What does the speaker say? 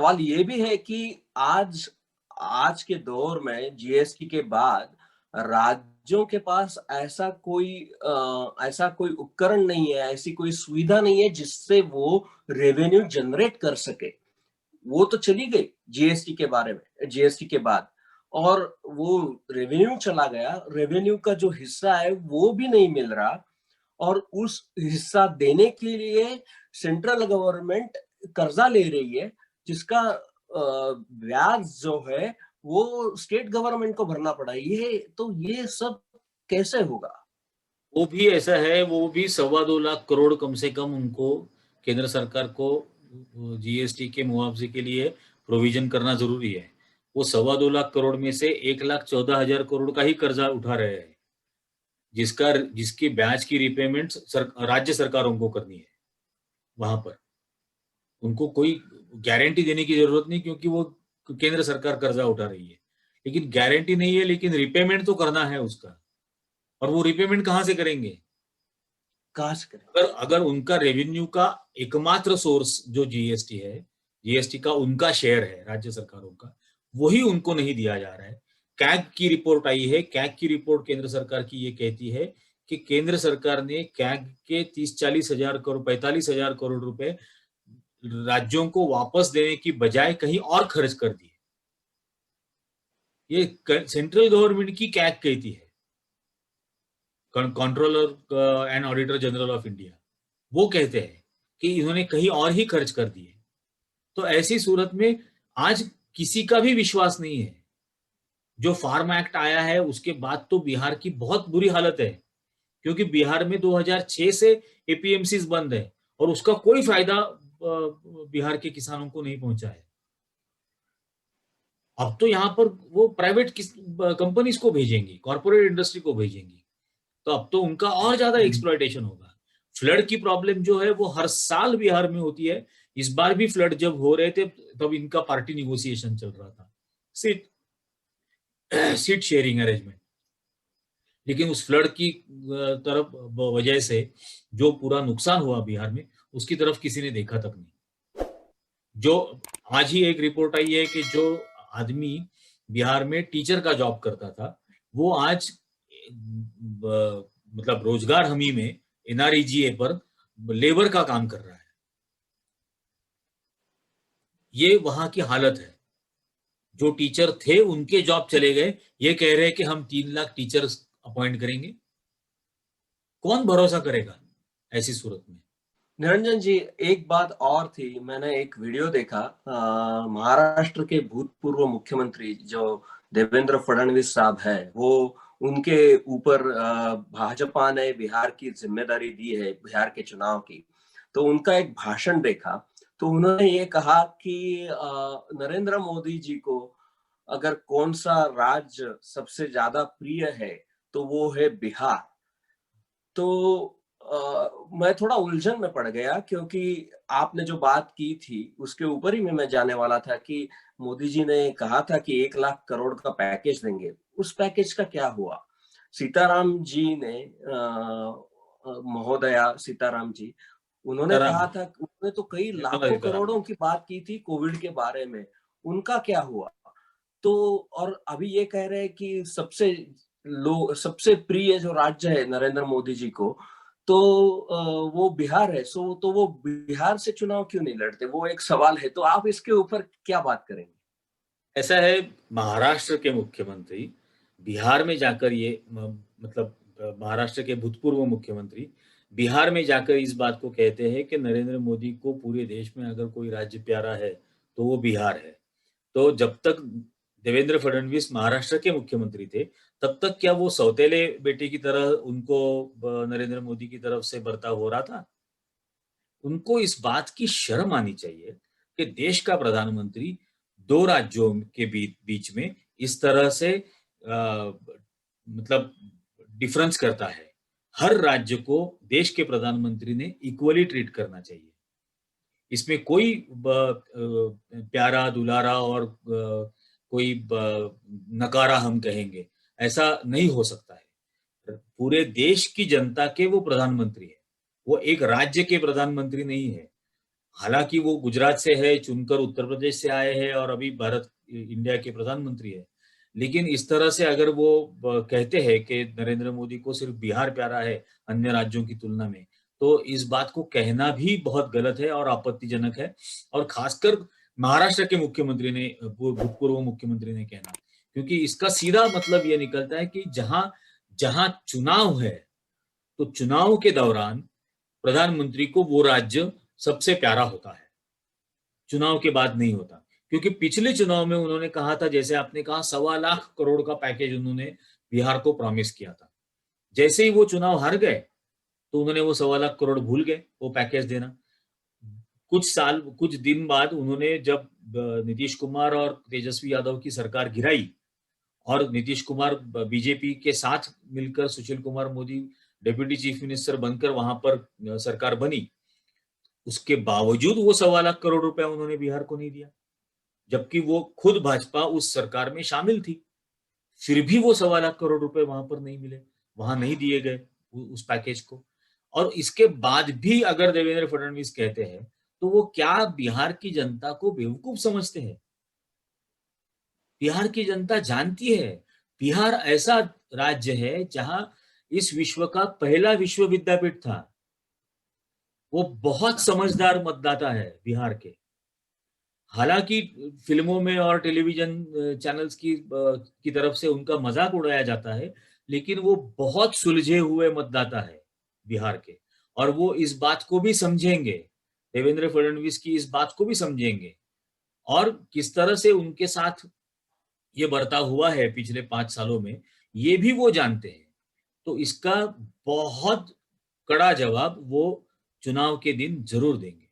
सवाल ये भी है कि आज आज के दौर में जीएसटी के बाद राज्यों के पास ऐसा कोई उपकरण नहीं है, ऐसी कोई सुविधा नहीं है जिससे वो रेवेन्यू जनरेट कर सके। वो तो चली गई जीएसटी के बाद, और वो रेवेन्यू चला गया, रेवेन्यू का जो हिस्सा है वो भी नहीं मिल रहा, और उस हिस्सा देने के लिए सेंट्रल गवर्नमेंट कर्जा ले रही है, जिसका ब्याज जो है वो स्टेट गवर्नमेंट को भरना पड़ा। ये सब कैसे होगा? वो भी ऐसा है, वो भी 2.25 लाख करोड़ कम से कम उनको केंद्र सरकार को जीएसटी के मुआवजे के लिए प्रोविजन करना जरूरी है। वो 2.25 लाख करोड़ में से 1,14,000 करोड़ का ही कर्जा उठा रहे हैं, जिसकी ब्याज की रिपेमेंट राज्य सरकारों को करनी है। वहां पर उनको कोई गारंटी देने की जरूरत नहीं, क्योंकि वो केंद्र सरकार कर्जा उठा रही है। लेकिन गारंटी नहीं है, लेकिन रिपेमेंट तो करना है उसका। और वो रिपेमेंट कहां से करेंगे? कहां से करें? अगर उनका रेवेन्यू का एकमात्र सोर्स जो जीएसटी है, जीएसटी का उनका शेयर है राज्य सरकारों का, वही उनको नहीं दिया जा रहा है। कैग की रिपोर्ट आई है, कैग की रिपोर्ट केंद्र सरकार की ये कहती है कि केंद्र सरकार ने कैग के 30-40 हजार करोड़ 45 हजार करोड़ रुपए राज्यों को वापस देने की बजाय कहीं और खर्च कर दिए। ये सेंट्रल गवर्नमेंट की कैग कहती है, controller and auditor general of India, वो कहते हैं कि इन्होंने कहीं और ही खर्च कर दिए। तो ऐसी सूरत में आज किसी का भी विश्वास नहीं है। जो फार्म एक्ट आया है उसके बाद तो बिहार की बहुत बुरी हालत है, क्योंकि बिहार में 2006 से एपीएमसीज बंद है और उसका कोई फायदा बिहार के किसानों को नहीं पहुंचा है। अब तो यहाँ पर वो प्राइवेट कंपनीज को भेजेंगी, कॉर्पोरेट इंडस्ट्री को भेजेंगी, तो अब तो उनका और ज्यादा एक्सप्लॉयटेशन होगा। फ्लड की प्रॉब्लम जो है वो हर साल बिहार में होती है। इस बार भी फ्लड जब हो रहे थे तब इनका पार्टी निगोशिएशन चल रहा था, सीट सीट शेयरिंग अरेंजमेंट। लेकिन उस फ्लड की तरफ वजह से जो पूरा नुकसान हुआ बिहार में, उसकी तरफ किसी ने देखा तक नहीं। जो आज ही एक रिपोर्ट आई है कि जो आदमी बिहार में टीचर का जॉब करता था, वो आज मतलब रोजगार हमी में एनआरईजीए पर लेबर का काम कर रहा है। ये वहां की हालत है। जो टीचर थे उनके जॉब चले गए, ये कह रहे हैं कि हम 3 लाख टीचर्स अपॉइंट करेंगे। कौन भरोसा करेगा ऐसी सूरत में? निरंजन जी, एक बात और थी, मैंने एक वीडियो देखा, महाराष्ट्र के भूतपूर्व मुख्यमंत्री जो देवेंद्र फडणवीस साहब है, वो उनके ऊपर भाजपा ने बिहार की जिम्मेदारी दी है, बिहार के चुनाव की। तो उनका एक भाषण देखा, तो उन्होंने ये कहा कि नरेंद्र मोदी जी को अगर कौन सा राज्य सबसे ज्यादा प्रिय है तो वो है बिहार। तो मैं थोड़ा उलझन में पड़ गया, क्योंकि आपने जो बात की थी उसके ऊपर ही मैं जाने वाला था कि मोदी जी ने कहा था कि 1 लाख करोड़ का पैकेज देंगे। उस पैकेज का क्या हुआ? सीताराम जी ने महोदया सीताराम जी, उन्होंने कहा था, उन्होंने तो कई निर्मला लाखों सीतारामन। करोड़ों की बात की थी कोविड के बारे में। उनका क्या हुआ? तो और अभी ये कह रहे हैं कि सबसे प्रिय जो राज्य है नरेंद्र मोदी जी को, तो वो बिहार है। तो वो बिहार से चुनाव क्यों नहीं लड़ते? वो एक सवाल है। तो आप इसके ऊपर क्या बात करेंगे? ऐसा है, महाराष्ट्र के मुख्यमंत्री बिहार में जाकर मतलब महाराष्ट्र के भूतपूर्व मुख्यमंत्री बिहार में जाकर इस बात को कहते हैं कि नरेंद्र मोदी को पूरे देश में अगर कोई राज्य प्यारा है तो वो बिहार है। तो जब तक देवेंद्र फडणवीस महाराष्ट्र के मुख्यमंत्री थे, तब तक क्या वो सौतेले बेटे की तरह उनको नरेंद्र मोदी की तरफ से बर्ताव हो रहा था? उनको इस बात की शर्म आनी चाहिए कि देश का प्रधानमंत्री दो राज्यों के बीच में इस तरह से मतलब डिफरेंस करता है। हर राज्य को देश के प्रधानमंत्री ने इक्वली ट्रीट करना चाहिए। इसमें कोई प्यारा दुलारा और कोई नकारा हम कहेंगे, ऐसा नहीं हो सकता है। पूरे देश की जनता के वो प्रधानमंत्री है, वो एक राज्य के प्रधानमंत्री नहीं है। हालांकि वो गुजरात से है, चुनकर उत्तर प्रदेश से आए हैं और अभी भारत इंडिया के प्रधानमंत्री है, लेकिन इस तरह से अगर वो कहते हैं कि नरेंद्र मोदी को सिर्फ बिहार प्यारा है अन्य राज्यों की तुलना में, तो इस बात को कहना भी बहुत गलत है और आपत्तिजनक है। और खासकर महाराष्ट्र के मुख्यमंत्री ने, भूतपूर्व मुख्यमंत्री ने कहना, क्योंकि इसका सीधा मतलब ये निकलता है कि जहां जहां चुनाव है, तो चुनाव के दौरान प्रधानमंत्री को वो राज्य सबसे प्यारा होता है, चुनाव के बाद नहीं होता। क्योंकि पिछले चुनाव में उन्होंने कहा था, जैसे आपने कहा, 1.25 करोड़ का पैकेज उन्होंने बिहार को प्रॉमिस किया था। जैसे ही वो चुनाव हार गए, तो उन्होंने वो 1.25 करोड़ भूल गए वो पैकेज देना। कुछ दिन बाद उन्होंने जब नीतीश कुमार और तेजस्वी यादव की सरकार गिराई और नीतीश कुमार बीजेपी के साथ मिलकर Sushil Kumar Modi deputy chief minister बनकर वहां पर सरकार बनी, उसके बावजूद वो 1.25 करोड़ रुपया उन्होंने बिहार को नहीं दिया, जबकि वो खुद भाजपा उस सरकार में शामिल थी। फिर भी वो 1.25 करोड़ रुपए वहां पर नहीं मिले, वहां नहीं दिए गए उस पैकेज को। और इसके बाद भी अगर देवेंद्र फडणवीस कहते हैं, तो वो क्या बिहार की जनता को बेवकूफ समझते हैं? बिहार की जनता जानती है, बिहार ऐसा राज्य है जहां इस विश्व का पहला विश्व विद्यापीठ था। वो बहुत समझदार मतदाता है बिहार के। हालांकि फिल्मों में और टेलीविजन चैनल्स की तरफ से उनका मजाक उड़ाया जाता है, लेकिन वो बहुत सुलझे हुए मतदाता है बिहार के। और वो इस बात को भी समझेंगे, देवेंद्र फडणवीस की इस बात को भी समझेंगे, और किस तरह से उनके साथ ये बर्ताव हुआ है पिछले 5 सालों में, ये भी वो जानते हैं। तो इसका बहुत कड़ा जवाब वो चुनाव के दिन जरूर देंगे।